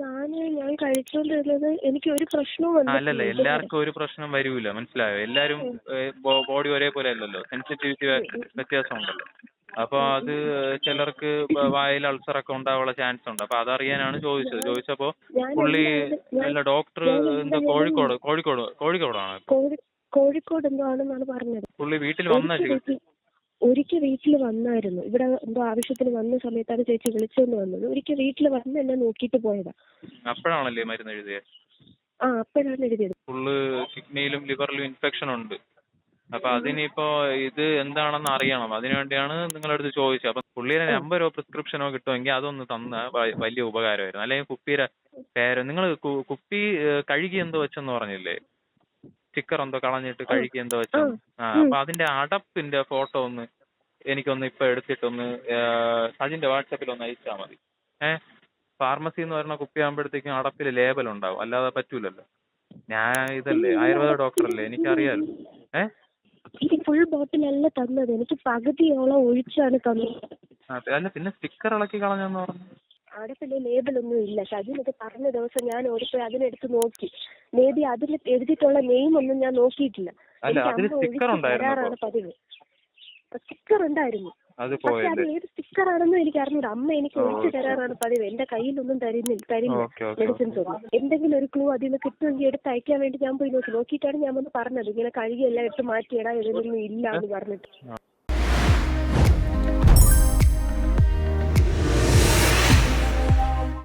ഞാൻ കഴിച്ചോണ്ടിരുന്നത് എനിക്ക് ഒരു പ്രശ്നവും അല്ലല്ല, വന്നിട്ടില്ല ഇതുവരെ. എല്ലാവർക്കും ഒരു പ്രശ്നം വരൂല, മനസ്സിലായോ? എല്ലാരും ബോഡി ഒരേപോലെ അല്ലല്ലോ, സെൻസിറ്റിവിറ്റി വ്യത്യാസം ഉണ്ടല്ലോ. അപ്പൊ അത് ചിലർക്ക് വായിൽ അൾസറൊക്കെ ഉണ്ടാവാനുള്ള ചാൻസ് ഉണ്ട്. അപ്പൊ അതറിയാനാണ് ചോദിച്ചപ്പോ പുള്ളി അല്ല ഡോക്ടർ എന്താ കോഴിക്കോടാണ് കോഴിക്കോട് എന്തോ ആണെന്നാണ് പറഞ്ഞത്. പുള്ളി വീട്ടിൽ വന്ന ഒരിക്കൽ വീട്ടിൽ വന്നായിരുന്നു. ഇവിടെ എന്തോ ആവശ്യത്തിന് വന്ന സമയത്താണ് ചേച്ചി വിളിച്ചോണ്ട് വന്നത്. ഒരിക്കൽ വീട്ടിൽ വന്ന് എന്നെ നോക്കിയിട്ട് പോയതാ. അപ്പോഴാണല്ലേ മരുന്ന് എഴുതിയത്? അപ്പോഴാണ് എഴുതിയത്. ഫുള്ള് കിഡ്നിയിലും ലിവറിലും ഇൻഫെക്ഷൻ ഉണ്ട്. അപ്പൊ അതിനിപ്പോ ഇത് എന്താണെന്ന് അറിയണം. അതിനുവേണ്ടിയാണ് നിങ്ങളടുത്ത് ചോദിച്ചത്. അപ്പൊ പുള്ളിയുടെ നമ്പരോ പ്രിസ്ക്രിപ്ഷനോ കിട്ടുമെങ്കിൽ അതൊന്ന് തന്ന വലിയ ഉപകാരമായിരുന്നു. അല്ലെങ്കിൽ കുപ്പിയുടെ പേര് നിങ്ങൾ കുപ്പി കഴുകി എന്തോ വെച്ചെന്ന് പറഞ്ഞില്ലേ? സ്റ്റിക്കർ എന്തോ കളഞ്ഞിട്ട് കഴുകി എന്തോ വെച്ചെന്ന്. അപ്പൊ അതിന്റെ അടപ്പിന്റെ ഫോട്ടോ ഒന്ന് എനിക്കൊന്ന് ഇപ്പൊ എടുത്തിട്ടൊന്ന് സജിന്റെ വാട്സാപ്പിൽ ഒന്ന് അയച്ചാൽ മതി. ഫാർമസി എന്ന് പറയുന്ന കുപ്പിയാകുമ്പോഴത്തേക്കും അടപ്പിൽ ലേബൽ ഉണ്ടാവും, അല്ലാതെ പറ്റൂലല്ലോ. ഞാൻ ഇതല്ലേ ആയുർവേദ ഡോക്ടറല്ലേ, എനിക്കറിയാലോ. ഫുൾ ബോട്ടിലല്ല തന്നത്, എനിക്ക് പകുതിയോളം ഒഴിച്ചാണ് തന്നത്. അല്ല, പിന്നെ സ്റ്റിക്കർ ഇളക്കി കളഞ്ഞെന്ന് പറഞ്ഞു. അവിടെ പിന്നെ ലേബലൊന്നും ഇല്ല. ഷജിനൊക്കെ പറഞ്ഞ ദിവസം ഞാൻ ഓടിപ്പോയി അതിനെടുത്ത് നോക്കി. മേ ബി അതിൽ എഴുതിയിട്ടുള്ള നെയിം ഒന്നും ഞാൻ നോക്കിയിട്ടില്ല. തരാറാണ് പതിവ്. സ്റ്റിക്കർ ഉണ്ടായിരുന്നു, പക്ഷെ അത് ഏത് സ്റ്റിക്കർ ആണെന്നും എനിക്ക് അറിഞ്ഞൂടാ. അമ്മ എനിക്ക് ഒഴിച്ചു തരാറാണ് പതിവ്. എന്റെ കയ്യിലൊന്നും തരില്ല മെഡിസിൻസ് ഒന്നും. എന്തെങ്കിലും ഒരു ക്ലൂ അതിൽ നിന്ന് കിട്ടുമെങ്കിൽ എടുത്ത് അയക്കാൻ വേണ്ടി ഞാൻ പോയി നോക്കിയിട്ടാണ് ഞാൻ വന്ന് പറഞ്ഞത്. ഇങ്ങനെ കഴുകിയെല്ലാം ഇട്ട് മാറ്റിയിടാൻ ഇതിലൊന്നും ഇല്ല എന്ന് പറഞ്ഞിട്ട്.